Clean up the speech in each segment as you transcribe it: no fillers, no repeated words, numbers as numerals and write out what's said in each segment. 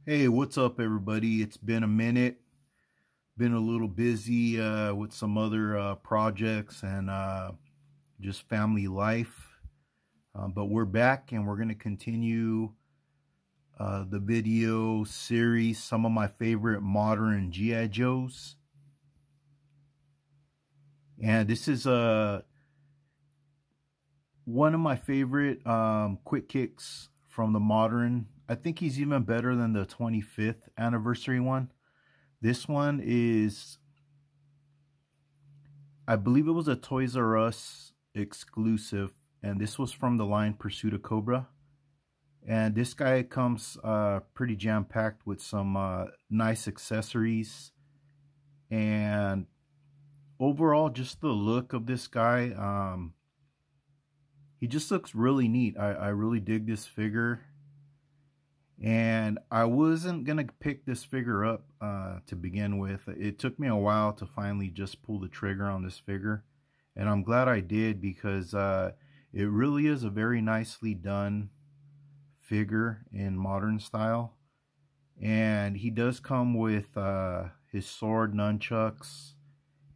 Hey, what's up, everybody? It's been a minute. Been a little busy with some other projects and just family life. But we're back and we're going to continue the video series, some of my favorite modern G.I. Joes. And this is one of my favorite quick kicks from the modern. I think he's even better than the 25th anniversary one. This one is, I believe it was a Toys R Us exclusive, and this was from the line Pursuit of Cobra. And this guy comes pretty jam-packed with some nice accessories. And overall, just the look of this guy, he just looks really neat. I really dig this figure. And I wasn't going to pick this figure up to begin with. It took me a while to finally just pull the trigger on this figure. And I'm glad I did, because it really is a very nicely done figure in modern style. And he does come with his sword, nunchucks,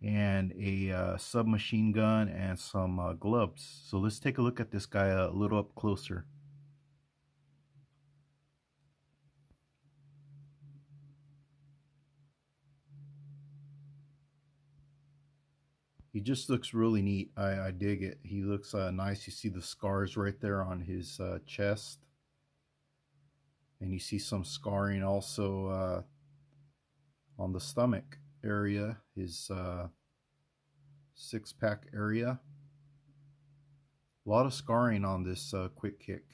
and a submachine gun and some gloves. So let's take a look at this guy a little up closer. He just looks really neat. I dig it. He looks nice. You see the scars right there on his chest. And you see some scarring also on the stomach area, his six-pack area. A lot of scarring on this quick kick.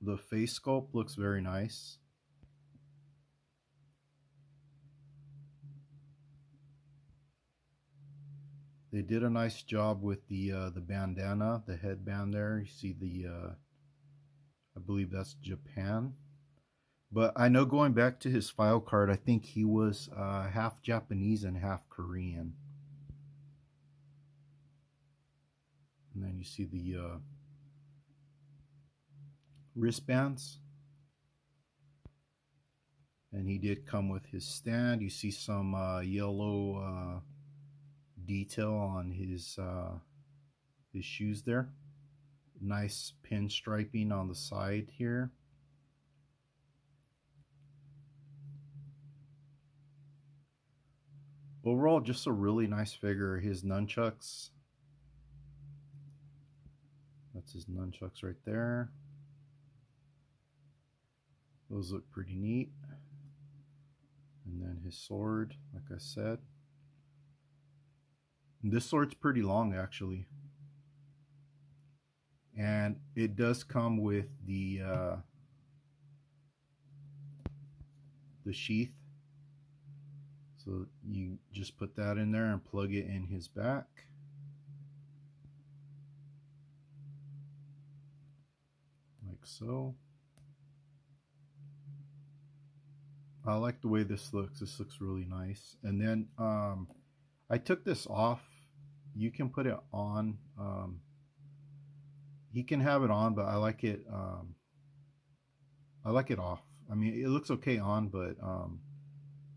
The face sculpt looks very nice. They did a nice job with the bandana, the headband there. You see the, I believe that's Japan. But I know, going back to his file card, I think he was half Japanese and half Korean. And then you see the wristbands. And he did come with his stand. You see some yellow detail on his shoes there. Nice pinstriping on the side here. Overall, just a really nice figure. His nunchucks. That's his nunchucks right there. Those look pretty neat. And then his sword, like I said. And this sword's pretty long, actually. And it does come with the sheath. So you just put that in there and plug it in his back. Like so. I like the way this looks. This looks really nice. And then I took this off. You can put it on. He can have it on, but I like it. I like it off. I mean, it looks okay on, but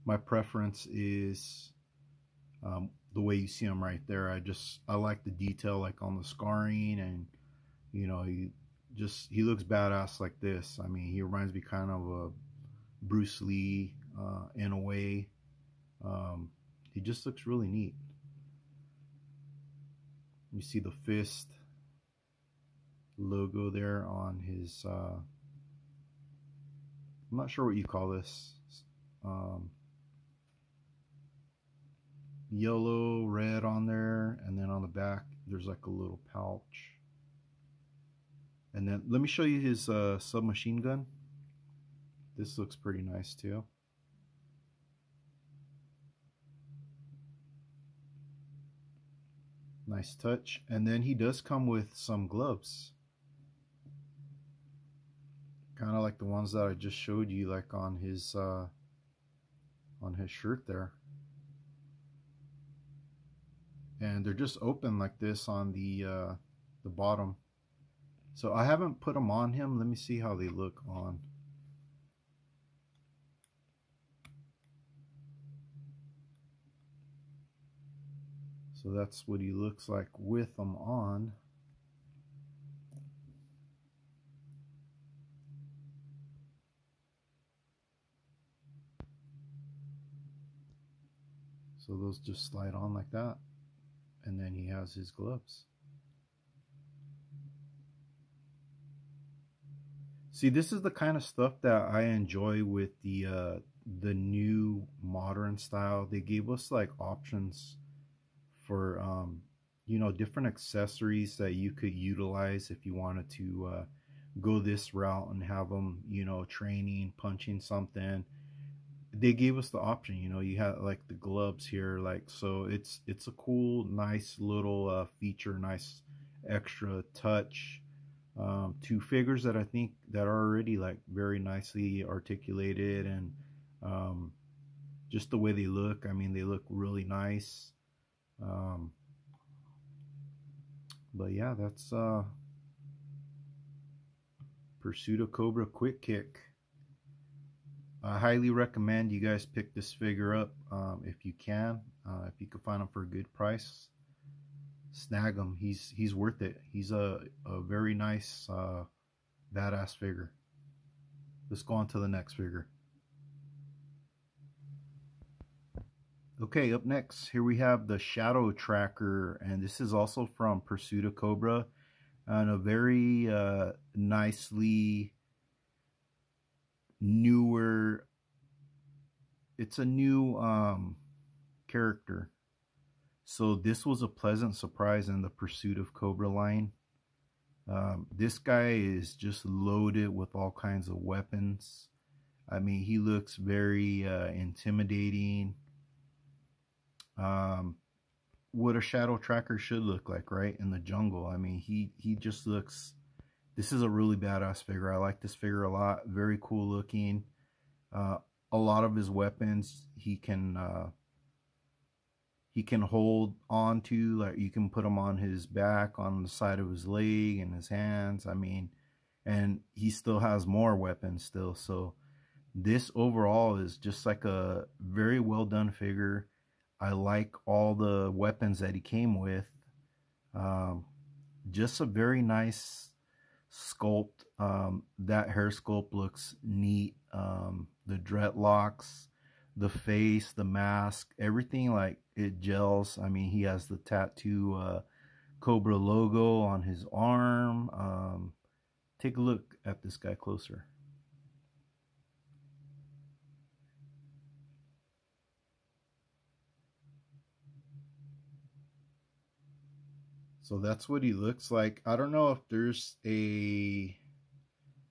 my preference is the way you see him right there. I like the detail, like on the scarring, and you know, he looks badass like this. I mean, he reminds me kind of a Bruce Lee in a way. He just looks really neat. You see the fist logo there on his I'm not sure what you call this, yellow, red on there, and then on the back there's like a little pouch. And then let me show you his submachine gun. This looks pretty nice too. Nice touch. And then he does come with some gloves, kind of like the ones that I just showed you, like on his shirt there. And they're just open like this on the bottom. So I haven't put them on him. Let me see how they look on. So that's what he looks like with them on. So those just slide on like that. And then he has his gloves. See, this is the kind of stuff that I enjoy with the new modern style. They gave us like options for you know, different accessories that you could utilize if you wanted to go this route and have them, you know, training, punching something. They gave us the option, you know, you had like the gloves here, like, so it's a cool, nice little feature, nice extra touch. Two figures that I think that are already like very nicely articulated, and um, just the way they look, I mean, they look really nice. um, but yeah, that's Pursuit of Cobra Quick Kick. I highly recommend you guys pick this figure up if you can. If you can find him for a good price, snag him. He's worth it. He's a very nice badass figure. Let's go on to the next figure. Okay, up next, here we have the Shadow Tracker, and this is also from Pursuit of Cobra, and a very nicely newer, it's a new character. So this was a pleasant surprise in the Pursuit of Cobra line. This guy is just loaded with all kinds of weapons. I mean, he looks very intimidating. What a shadow tracker should look like, right? In the jungle. I mean, he just looks, this is a really badass figure. I like this figure a lot. Very cool looking. A lot of his weapons he can hold on to, like you can put him on his back, on the side of his leg, and his hands. I mean, and he still has more weapons still. So this overall is just like a very well done figure. I like all the weapons that he came with. Just a very nice sculpt. That hair sculpt looks neat. The dreadlocks, the face, the mask, everything, like it gels. I mean, he has the tattoo Cobra logo on his arm. Take a look at this guy closer. So that's what he looks like. I don't know if there's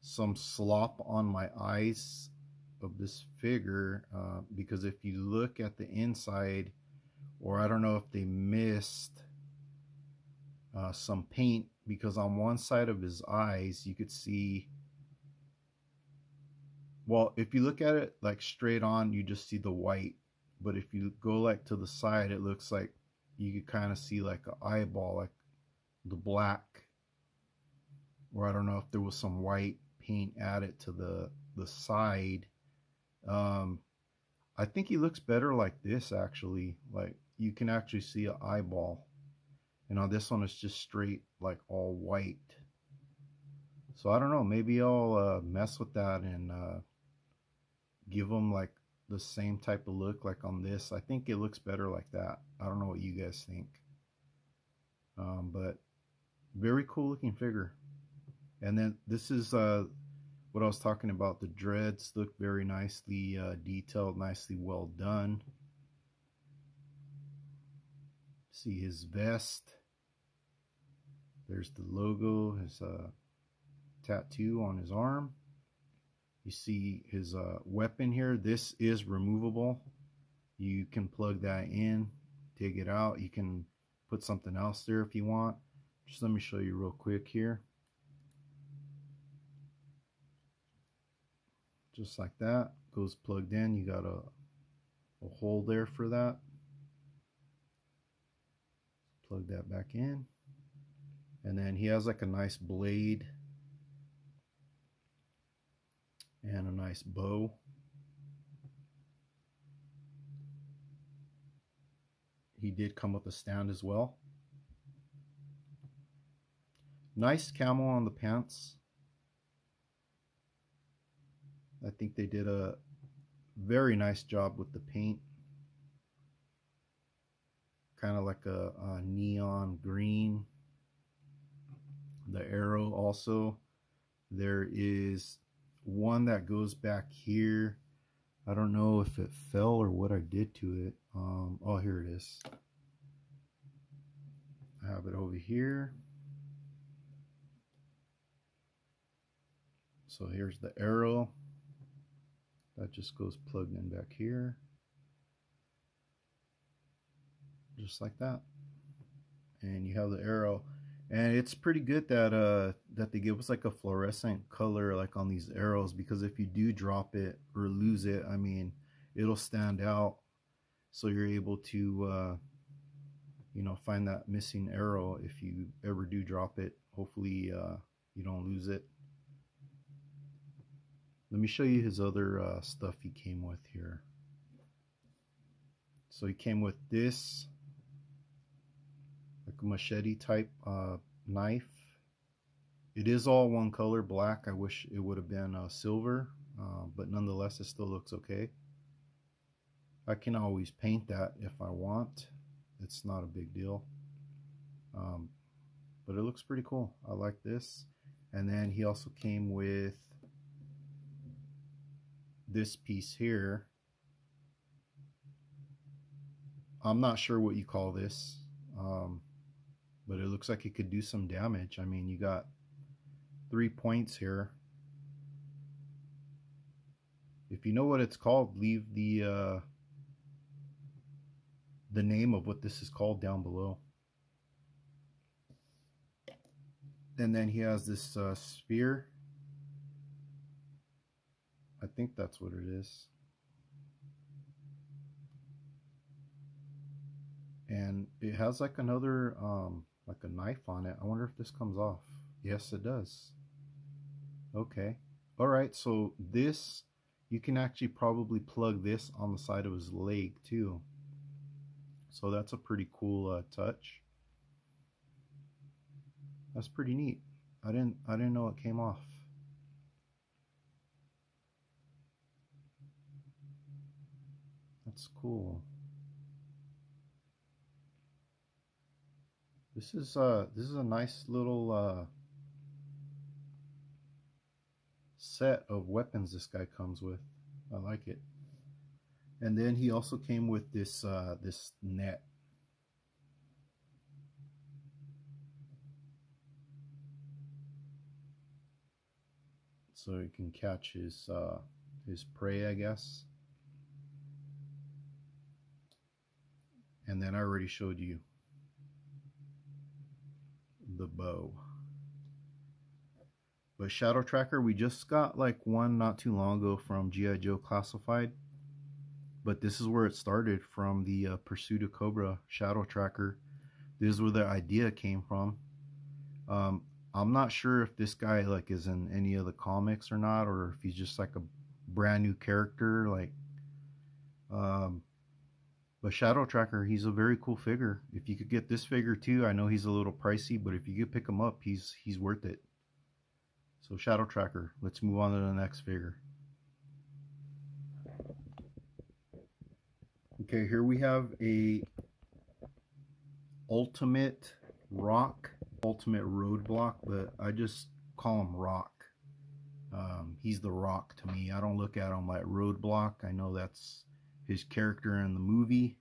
some slop on my eyes of this figure, because if you look at the inside, or I don't know if they missed some paint, because on one side of his eyes you could see, well, if you look at it like straight on, you just see the white, but if you go like to the side, it looks like you could kind of see like an eyeball, like the black, or I don't know if there was some white paint added to the side. I think he looks better like this, actually. Like you can actually see an eyeball. And on this one, it's just straight, like all white. So I don't know. Maybe I'll mess with that and give him like the same type of look like on this. I think it looks better like that. I don't know what you guys think. But very cool looking figure. And then this is what I was talking about. The dreads look very nicely detailed, nicely well done. See his vest. There's the logo, his tattoo on his arm. You see his weapon here. This is removable. You can plug that in, take it out. You can put something else there if you want. Just let me show you real quick here. Just like that, goes plugged in. You got a hole there for that. Plug that back in. And then he has like a nice blade and a nice bow. He did come with a stand as well. Nice camo on the pants. I think they did a very nice job with the paint. Kind of like a neon green. The arrow also. There is one that goes back here. I don't know if it fell or what I did to it. Oh, here it is. I have it over here. So here's the arrow. That just goes plugged in back here. Just like that. And you have the arrow. And it's pretty good that that they give us like a fluorescent color like on these arrows, because if you do drop it or lose it, I mean, it'll stand out. So you're able to you know, find that missing arrow if you ever do drop it. Hopefully you don't lose it. Let me show you his other stuff he came with here. So he came with this, like a machete type knife. It is all one color, black. I wish it would have been silver, but nonetheless it still looks okay. I can always paint that if I want. It's not a big deal, but it looks pretty cool. I like this. And then he also came with this piece here. I'm not sure what you call this, but it looks like it could do some damage. I mean, you got 3 points here. If you know what it's called, leave the name of what this is called down below. And then he has this sphere. I think that's what it is. And it has like another, like a knife on it. I wonder if this comes off. Yes, it does. Okay. All right. So this, you can actually probably plug this on the side of his leg too. So that's a pretty cool touch. That's pretty neat. I didn't know it came off. That's cool. This is a nice little set of weapons this guy comes with. I like it. And then he also came with this this net. So he can catch his prey, I guess. And then I already showed you the bow. But Shadow Tracker, we just got like one not too long ago from G.I.Joe Classified. But this is where it started, from the Pursuit of Cobra Shadow Tracker. This is where the idea came from. I'm not sure if this guy like is in any of the comics or not, or if he's just like a brand new character. Like, but Shadow Tracker, he's a very cool figure. If you could get this figure too, I know he's a little pricey, but if you could pick him up, he's worth it. So Shadow Tracker, let's move on to the next figure. Okay, here we have a Ultimate Rock, Ultimate Roadblock, but I just call him Rock. He's the Rock to me. I don't look at him like Roadblock. I know that's his character in the movie.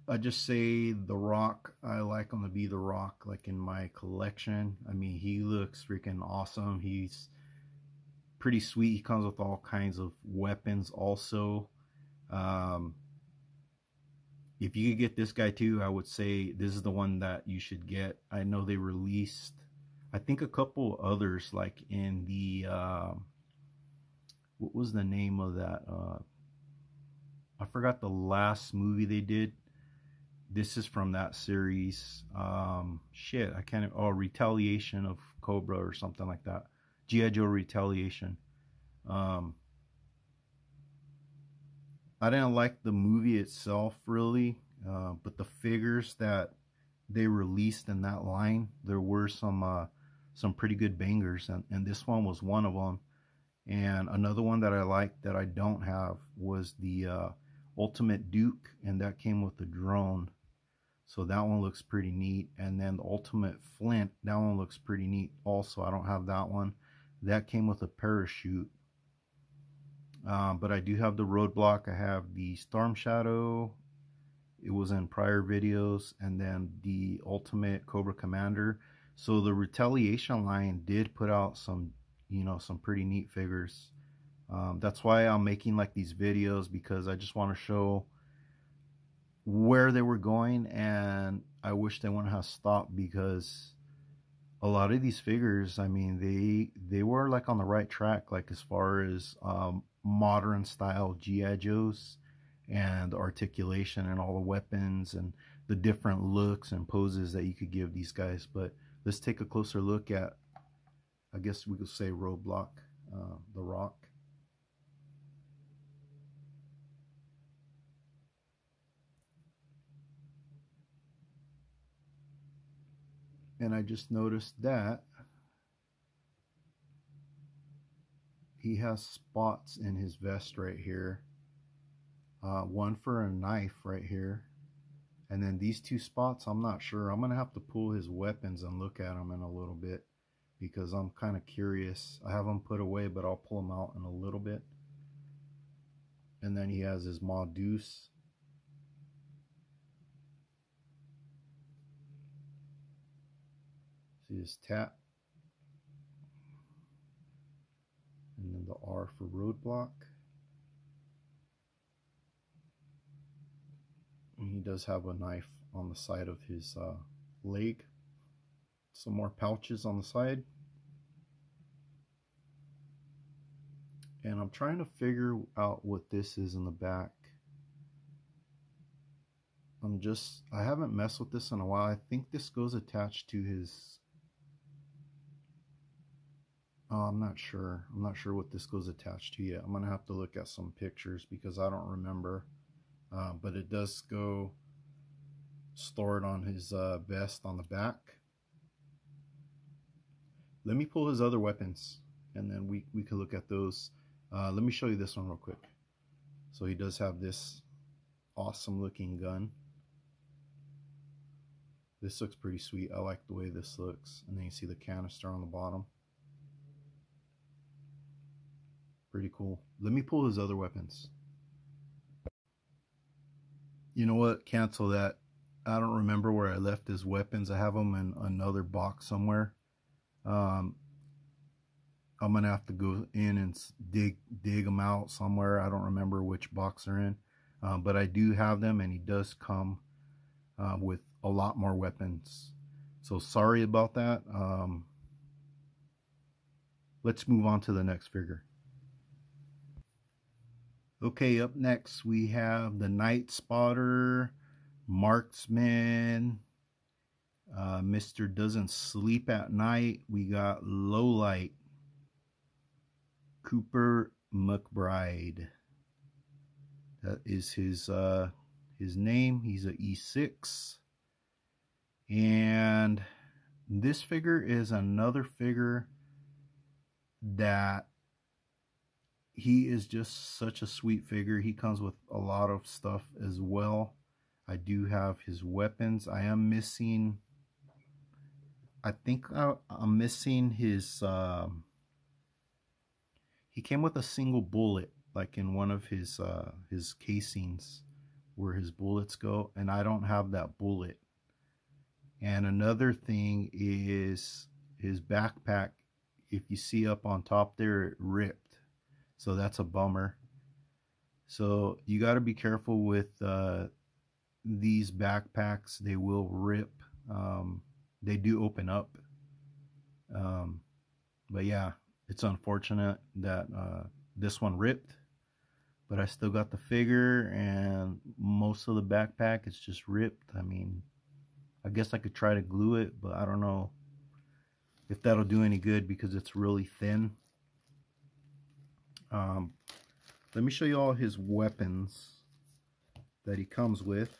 I just say the Rock. I like him to be the Rock, like in my collection. I mean, he looks freaking awesome. He's pretty sweet. He comes with all kinds of weapons also. If you could get this guy too, I would say this is the one that you should get. I know they released, I think, a couple others, like in the what was the name of that? I forgot the last movie they did, This is from that series. Shit, I can't. Oh, Retaliation of Cobra or something like that. G.I. Joe Retaliation. I didn't like the movie itself really, but the figures that they released in that line, there were some pretty good bangers, and this one was one of them. And another one that I liked that I don't have was the Ultimate Duke, and that came with the drone. So that one looks pretty neat. And then the Ultimate Flint, that one looks pretty neat also. I don't have that one. That came with a parachute. But I do have the Roadblock. I have the Storm Shadow. It was in prior videos. And then the Ultimate Cobra Commander. So the Retaliation line did put out some, you know, some pretty neat figures. That's why I'm making like these videos, because I just want to show where they were going, and I wish they wouldn't have stopped, because a lot of these figures, I mean, they were like on the right track, like as far as modern style G.I. Joes and the articulation and all the weapons and the different looks and poses that you could give these guys. But let's take a closer look at, I guess we could say, Roadblock, the Rock. And I just noticed that he has spots in his vest right here. One for a knife right here. And then these two spots, I'm not sure. I'm going to have to pull his weapons and look at them in a little bit, because I'm kind of curious. I have them put away, but I'll pull them out in a little bit. And then he has his Ma Deuce. See his tap. And then the R for Roadblock. And he does have a knife on the side of his leg. Some more pouches on the side. And I'm trying to figure out what this is in the back. I haven't messed with this in a while. I think this goes attached to his, I'm not sure. I'm not sure what this goes attached to yet. I'm going to have to look at some pictures, because I don't remember. But it does go stored on his vest on the back. Let me pull his other weapons, and then we can look at those. Let me show you this one real quick. So he does have this awesome looking gun. This looks pretty sweet. I like the way this looks. And then you see the canister on the bottom. Pretty cool. Let me pull his other weapons. You know what? Cancel that. I don't remember where I left his weapons. I have them in another box somewhere. I'm gonna have to go in and dig them out somewhere. I don't remember which box they're in, but I do have them, and he does come with a lot more weapons. So sorry about that. Let's move on to the next figure. Okay, up next we have the Night Spotter, Marksman, Mr. Doesn't Sleep at Night. We got Lowlight, Cooper McBride. That is his name. He's a E6. And this figure is another figure that he is just such a sweet figure. He comes with a lot of stuff as well. I do have his weapons. I am missing, I think I'm missing his, he came with a single bullet, like in one of his casings where his bullets go, and I don't have that bullet. And another thing is his backpack. If you see up on top there, it ripped. So that's a bummer. So you got to be careful with these backpacks. They will rip. They do open up. But yeah, it's unfortunate that this one ripped. But I still got the figure, and most of the backpack is just ripped. I mean, I guess I could try to glue it, but I don't know if that'll do any good because it's really thin. Let me show you all his weapons that he comes with.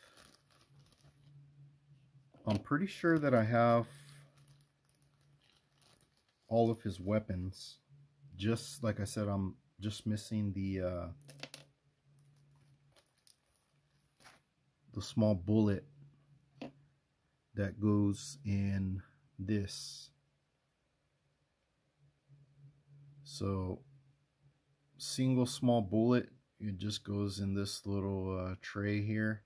I'm pretty sure that I have all of his weapons. Just like I said, I'm just missing the small bullet that goes in this. So single small bullet, it just goes in this little tray here,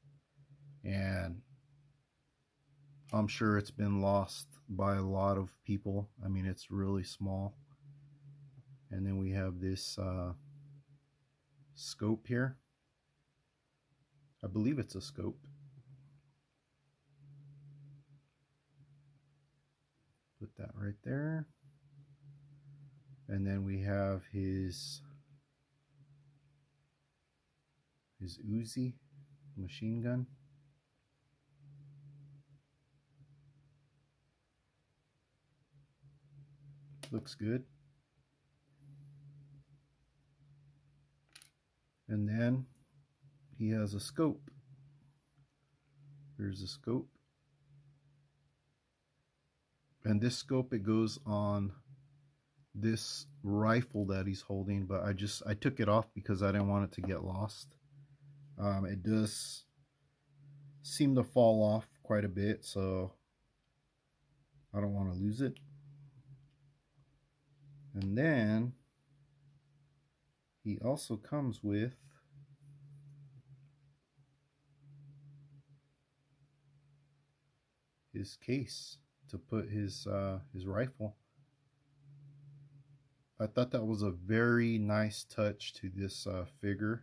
and I'm sure it's been lost by a lot of people. I mean, it's really small. And then we have this scope here. I believe it's a scope. Put that right there. And then we have his Uzi machine gun. Looks good. And then he has a scope. Here's a scope. And this scope, it goes on this rifle that he's holding, but I took it off because I didn't want it to get lost. It does seem to fall off quite a bit, so I don't want to lose it. And then he also comes with his case to put his rifle. I thought that was a very nice touch to this figure,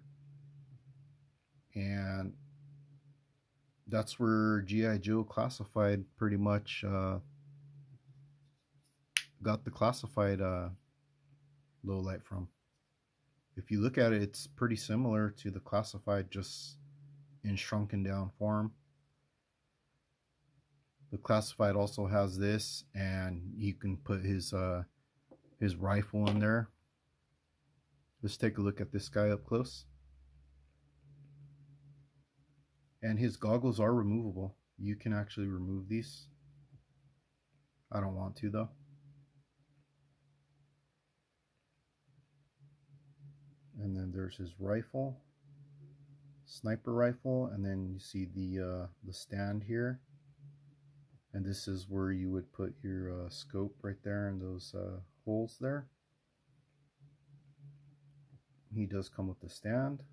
and that's where G.I. Joe Classified pretty much got the Classified lowlight from. If you look at it, it's pretty similar to the Classified, just in shrunken down form. The Classified also has this, and you can put his rifle in there. Let's take a look at this guy up close. And his goggles are removable. You can actually remove these. I don't want to though. And then there's his rifle, sniper rifle, and then you see the stand here. And this is where you would put your scope right there in those holes there. He does come with the stand.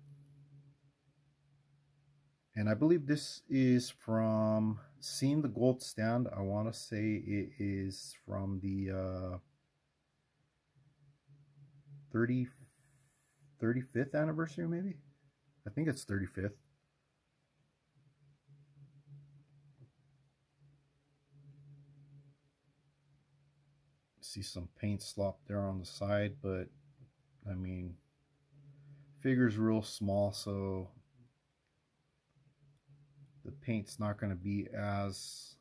And I believe this is from, seeing the gold stand, I want to say it is from the 35th anniversary maybe? I think it's 35th. See some paint slop there on the side, but I mean, figure's real small, so the paint's not going to be as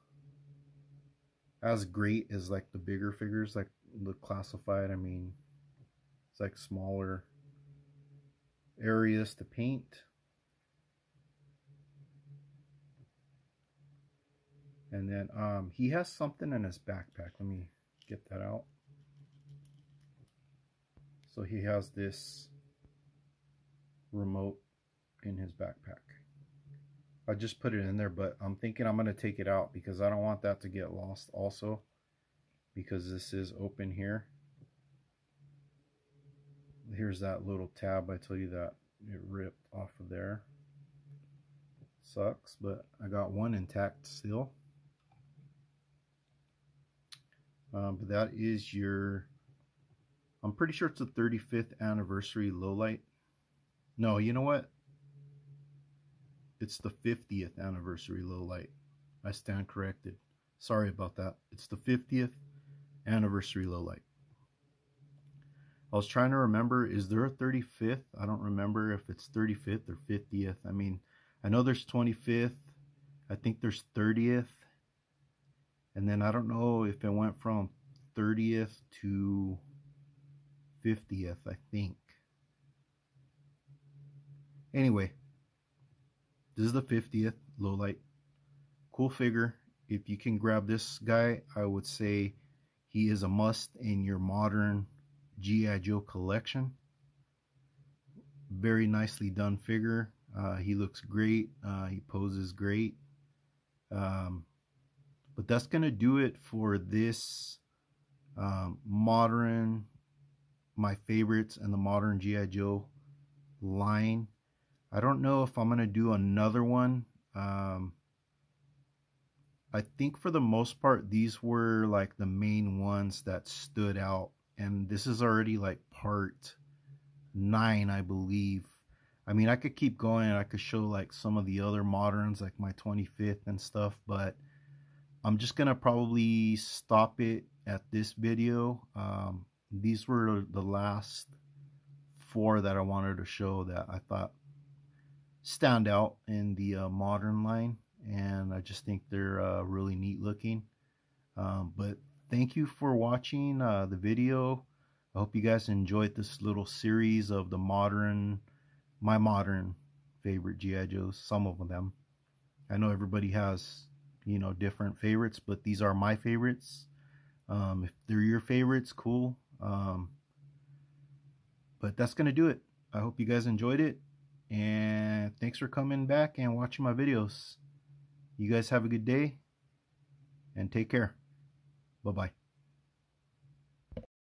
great as like the bigger figures, like the Classified. I mean, it's like smaller areas to paint. And then he has something in his backpack. Let me get that out. So he has this remote in his backpack. I just put it in there, but I'm thinking I'm going to take it out because I don't want that to get lost also, because this is open here. Here's that little tab I told you that it ripped off of there. Sucks, but I got one intact still. But that is your, I'm pretty sure it's the 35th anniversary lowlight. No, you know what? It's the 50th anniversary lowlight. I stand corrected. Sorry about that. It's the 50th anniversary lowlight. I was trying to remember, is there a 35th? I don't remember if it's 35th or 50th. I mean, I know there's 25th. I think there's 30th. And then I don't know if it went from 30th to 50th, I think. Anyway, this is the 50th low light. Cool figure. If you can grab this guy, I would say he is a must in your modern G.I. Joe collection. Very nicely done figure. He looks great. He poses great. But that's going to do it for this modern, my favorites and the modern G.I. Joe line. I don't know if I'm going to do another one. I think for the most part, these were like the main ones that stood out. And this is already like part 9, I believe. I mean, I could keep going. I could show like some of the other moderns, like my 25th and stuff. But I'm just going to probably stop it at this video. These were the last 4 that I wanted to show that I thought stand out in the modern line, and I just think they're really neat looking. But thank you for watching the video. I hope you guys enjoyed this little series of the my modern favorite G.I. Joes, some of them. I know everybody has, you know, different favorites, but these are my favorites. If they're your favorites, cool. But that's gonna do it. I hope you guys enjoyed it, and thanks for coming back and watching my videos. You guys have a good day and take care. Bye-bye.